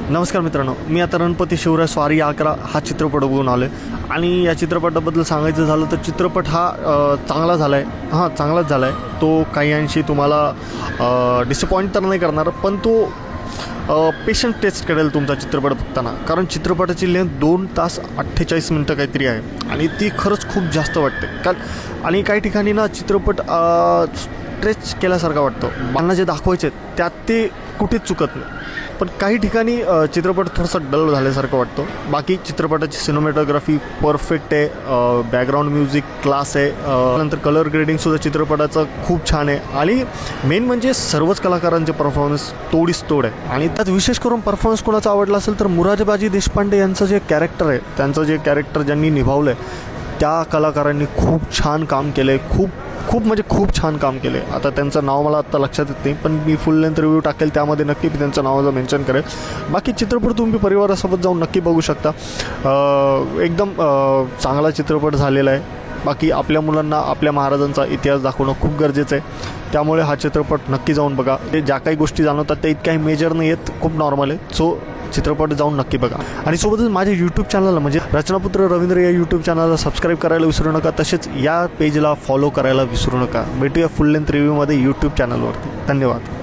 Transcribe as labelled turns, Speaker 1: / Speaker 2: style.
Speaker 1: नमस्कार मित्रांनो, मी आता रणपती शिवराय स्वारी 11 हा चित्रपट बघून आलो आहे आणि या चित्रपटाबद्दल सांगायचं झालं तर चित्रपट हा चांगला झाला आहे. हां, चांगलाच झाला आहे. तो काही अंशी तुम्हाला डिसअपॉइंट तर नाही करणार, पण तो पेशंट टेस्ट करेल तुमचा चित्रपट बघताना. कारण चित्रपटाची लेंथ 2 तास 48 मिनटं काहीतरी आहे आणि ती खरंच खूप जास्त वाटते. आणि काही ठिकाणी ना चित्रपट स्ट्रेच केल्यासारखा वाटतो. मला जे दाखवायचे त्यात ते कुठेच चुकत नाही, पण काही ठिकाणी चित्रपट थोडासा डल झाल्यासारखं वाटतो. बाकी चित्रपटाची सिनेमॅटोग्राफी परफेक्ट आहे, बॅकग्राऊंड म्युझिक क्लास आहे, नंतर कलर ग्रेडिंगसुद्धा चित्रपटाचं खूप छान आहे आणि मेन म्हणजे सर्वच कलाकारांचे परफॉर्मन्स तोडीस तोड आहे. आणि त्यात विशेष करून परफॉर्मन्स कोणाचा आवडला असेल तर मुरारबाजी देशपांडे यांचं जे कॅरेक्टर आहे, त्यांचं जे कॅरेक्टर ज्यांनी निभावलं आहे त्या कलाकारांनी खूप छान काम केलं आहे. खूप छान काम केले. आता त्यांचं नाव मला आत्ता लक्षात येत नाही, पण मी फुल लेंथ रिव्ह्यू टाकेल त्यामध्ये नक्की मी त्यांचं नावाचं मेन्शन करेल. बाकी चित्रपट तुम्ही परिवारासोबत जाऊन नक्की बघू शकता. एकदम चांगला चित्रपट झालेला आहे. बाकी आपल्या मुलांना आपल्या महाराजांचा इतिहास दाखवणं खूप गरजेचं आहे, त्यामुळे हा चित्रपट नक्की जाऊन बघा. ते ज्या काही गोष्टी जाणवतात त्या इतक्याही मेजर नाही आहेत, खूप नॉर्मल आहे. सो चित्रपट जाऊन नक्की बघा. आणि सोबतच माझ्या यूट्यूब चॅनलला म्हणजे रचनापुत्र रवींद्र या यूट्यूब चॅनलला सबस्क्राईब करायला विसरू नका. तसेच या पेजला फॉलो करायला विसरू नका. भेटूया फुल लेंथ रिव्ह्यूमध्ये यूट्यूब चॅनलवरती. धन्यवाद.